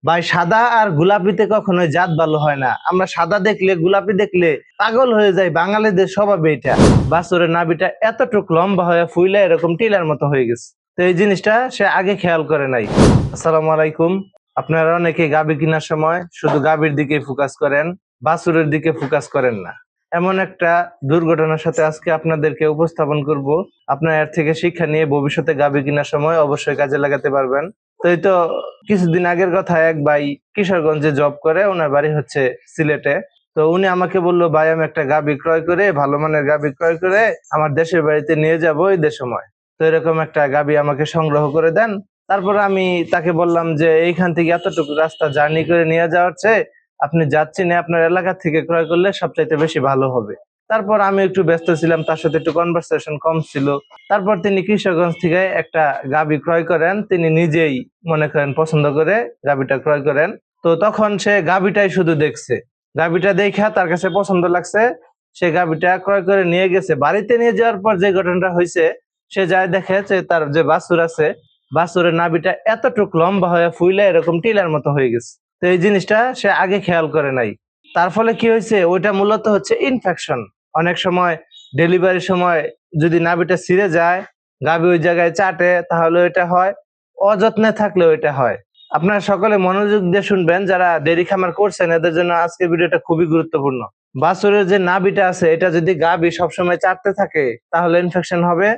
ভাই সাদা আর গোলাপিতে কখনোই জাত ভালো হয় না। আমরা সাদা দেখলে গোলাপি দেখলে পাগল হয়ে যাই, বাঙালিদের স্বভাব এটা। বাছুরের নাভিটা এতটুক লম্বা হয়ে ফুইলে এরকম টিলার মতো হয়ে গেছে। তো এই জিনিসটা সে আগে খেয়াল করে নাই। আসসালামু আলাইকুম। আপনারা অনেকে গাভী কেনার সময় শুধু গাভীর দিকে ফোকাস করেন, বাছুরের দিকে ফোকাস করেন না। এমন একটা দুর্ঘটনার সাথে আজকে আপনাদেরকে উপস্থাপন করব। আপনারা এর থেকে শিক্ষা নিয়ে ভবিষ্যতে গাভী কেনার সময় অবশ্যই কাজে লাগাতে পারবেন। তো এই তো কিছুদিন আগের কথা, এক ভাই কিশোরগঞ্জে জব করে, ওনার বাড়ি হচ্ছে সিলেটে। তো উনি আমাকে বললো, ভাই আমি একটা গাভী ক্রয় করে, ভালো মানের গাভী ক্রয় করে আমার দেশের বাড়িতে নিয়ে যাবো ঈদের সময়। তো এরকম একটা গাভী আমাকে সংগ্রহ করে দেন। তারপর আমি তাকে বললাম যে এইখান থেকে এতটুকু রাস্তা জার্নি করে নিয়ে যাওয়ার চেয়ে আপনি যাচ্ছেন আপনার এলাকা থেকে ক্রয় করলে সবচাইতে বেশি ভালো হবে। তারপর আমি একটু ব্যস্ত ছিলাম, তার সাথে একটু কনভারসেশন কম ছিল। তারপর তিনি কিশোরগঞ্জ থেকে একটা গাভী ক্রয় করেন, তিনি নিজেই মনে করেন পছন্দ করে গাভীটা ক্রয় করেন। তো তখন সে গাভীটাই শুধু দেখছে, গাভীটা দেখা তার কাছে পছন্দ লাগছে, সে গাভীটা ক্রয় করে নিয়ে গেছে। বাড়িতে নিয়ে যাওয়ার পর যে ঘটনাটা হয়েছে, সে যায় দেখে যে তার যে বাছুর আছে, বাছুরের নাভিটা এতটুক লম্বা হয়ে ফুইলে এরকম টিলার মতো হয়ে গেছে। তো এই জিনিসটা সে আগে খেয়াল করে নাই। তার ফলে কি হয়েছে, ওইটা মূলত হচ্ছে ইনফেকশন। অনেক সময় ডেলিভারির সময় যদি নাভিটা ছিঁড়ে যায়, গাভী ওই জায়গায় চাটে, তাহলে এটা হয়। অযত্নে থাকলে এটা হয়। আপনারা সকলে মনোযোগ দিয়ে শুনবেন, যারা ডেইরি খামার করছেন এদের জন্য আজকের ভিডিওটা খুবই গুরুত্বপূর্ণ। বাছুরের যে নাভিটা আছে, এটা যদি গাভী সবসময় চাটতে থাকে তাহলে ইনফেকশন হবে।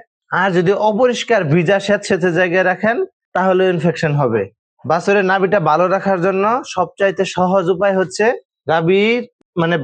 আর যদি অপরিষ্কার ভিজা স্যাঁতসেঁতে জায়গায় রাখেন তাহলে ইনফেকশন হবে। বাছুরের নাভিটা ভালো রাখার জন্য সবচাইতে সহজ উপায় হচ্ছে গাভীর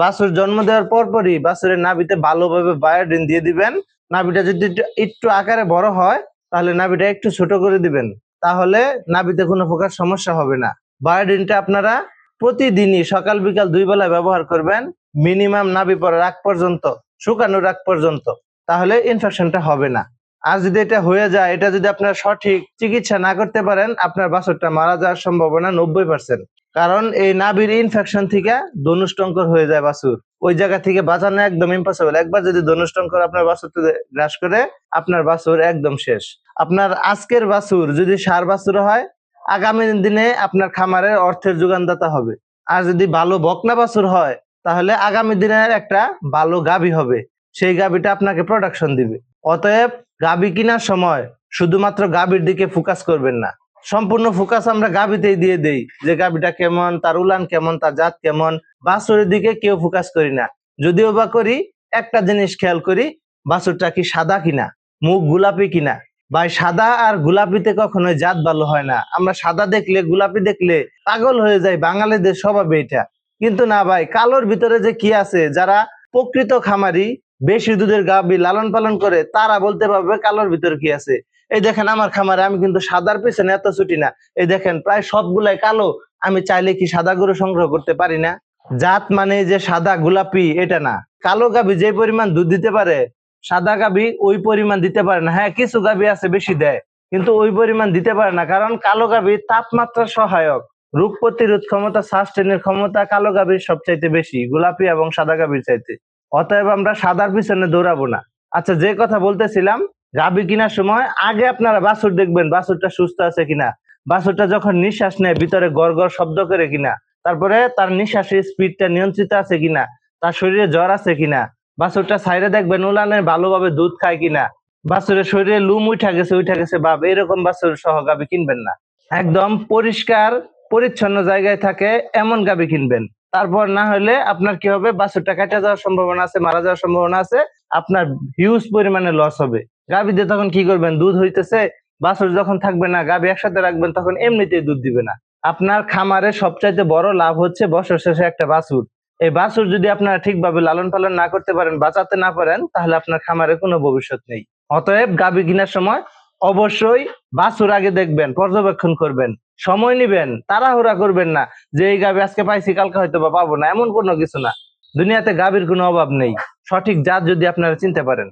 বাছুর জন্ম দেওয়ার পরপরই বাছুরের নাভিতে ভালোভাবে বায়োডিন দিয়ে দিবেন। নাভিটা যদি একটু আকারে বড় হয় তাহলে নাভিটা একটু ছোট করে দিবেন, তাহলে নাভিতে কোনো প্রকার সমস্যা হবে না। বায়োডিনটা আপনারা প্রতিদিনই সকাল বিকাল 2 বেলা ব্যবহার করবেন, মিনিমাম নাভি পড়ার আগ পর্যন্ত, শুকানোর আগ পর্যন্ত, তাহলে ইনফেকশনটা হবে না। আর যদি এটা হয়ে যায়, এটা যদি আপনারা সঠিক চিকিৎসা না করতে পারেন, আপনার বাছুরটা মারা যাওয়ার সম্ভাবনা 90%। কারণ এই নাভির ইনফেকশন থেকে ধনুষ্টঙ্কর হয়ে যায় বাছুর, ওই জায়গা থেকে বাঁচানো একদম ইম্পসিবল। একবার যদি ধনুষ্টঙ্কর আপনার বাছুরকে গ্রাস করে, আপনার বাছুর একদম শেষ। আপনার আজকের বাছুর যদি ষাঁড় বাছুর হয়, আগামী দিনে আপনার খামারের অর্থের যোগানদাতা হবে। আর যদি ভালো বকনা বাছুর হয়, তাহলে আগামী দিনের একটা ভালো গাভী হবে, সেই গাভীটা আপনাকে প্রোডাকশন দিবে। অতএব গাভী কেনার সময় শুধুমাত্র গাভীর দিকে ফোকাস করবেন না, সম্পূর্ণ ফোকাস আমরা গাভীতেই দিয়ে দেই, যে গাভীটা কেমন, তার উলান কেমন, তার জাত কেমন। বাছুরের দিকে কেউ ফোকাস করি না। যদিও বা করি, একটা জিনিস খেয়াল করি, বাছুরটা কি সাদা কিনা, মুখ গোলাপি কিনা। ভাই সাদা আর গোলাপিতে কখনোই জাত ভালো হয় না। আমরা সাদা দেখলে গোলাপি দেখলে পাগল হয়ে যাই, বাঙালিদের স্বভাব এটা। কিন্তু না ভাই, কালোর ভিতরে যে কি আছে, যারা প্রকৃত খামারি বেশি দুধের গাভী লালন পালন করে, তারা বলতে পারবে কালোর ভিতরে কি আছে। এই দেখেন আমার খামারে আমি কিন্তু সাদার পেছনে এত ছুটি না। এই দেখেন প্রায় সবগুলাই কালো। আমি চাইলে কি সাদা গরু সংগ্রহ করতে পারি না? জাত মানে যে সাদা গোলাপি এটা না। কালো গাভী যে পরিমাণ দুধ দিতে পারে, সাদা গাভী ওই পরিমাণ দিতে পারে না। হ্যাঁ, কিছু গাভী আছে বেশি দেয়, কিন্তু ওই পরিমাণ দিতে পারে না। কারণ কালো গাভী তাপমাত্রা সহায়ক, রোগ প্রতিরোধ ক্ষমতা, সাস্টেনের ক্ষমতা কালো গাভীর সবচাইতে বেশি গোলাপি এবং সাদা গাভীর চাইতে। অতএব আমরা সাদার পিছনে দৌড়াবো না। আচ্ছা, যে কথা বলতেছিলাম, গাভী কেনার সময় আগে আপনারা বাছুর দেখবেন, বাছুরটা সুস্থ আছে কিনা। বাছুরটা যখন নিঃশ্বাস নেয় ভিতরে গড় গড় শব্দ করে কিনা। তারপরে তার নিঃশ্বাসের স্পিডটা নিয়ন্ত্রিত আছে কিনা, তার শরীরে জ্বর আছে কিনা। বাছুরটা সাইডে দেখবেন উলানে ভালোভাবে দুধ খায় কিনা। বাছুরের শরীরে লুম উঠা গেছে ভাব, এরকম বাছুর সহ গাভী কিনবেন না। একদম পরিষ্কার পরিচ্ছন্ন জায়গায় থাকে এমন গাভী কিনবেন। তারপর না হলে আপনার কি হবে, বাছুরটা কাটা যাওয়ার সম্ভাবনা আছে, মারা যাওয়ার সম্ভাবনা আছে, আপনার হিউজ পরিমাণে লস হবে। গাভী দিয়ে তখন কি করবেন, দুধ হইতেছে, বাছুর যখন থাকবে না, গাভী একসাথে রাখবেন, তখন এমনিতেই দুধ দিবে না। আপনার খামারে সবচাইতে বড় লাভ হচ্ছে বছর শেষে একটা বাছুর। এই বাছুর যদি আপনারা ঠিকভাবে লালন পালন না করতে পারেন, বাঁচাতে না পারেন, তাহলে আপনার খামারে কোনো ভবিষ্যৎ নেই। অতএব গাভী কেনার সময় অবশ্যই বাছুর আগে দেখবেন, পর্যবেক্ষণ করবেন, সময় নিবেন, তাড়াহুড়া করবেন না যে এই গাভী আজকে পাইছি কালকে হয়তো বা পাবো না, এমন কোনো কিছু না। দুনিয়াতে গাভীর কোনো অভাব নেই, সঠিক জাত যদি আপনারা চিনতে পারেন।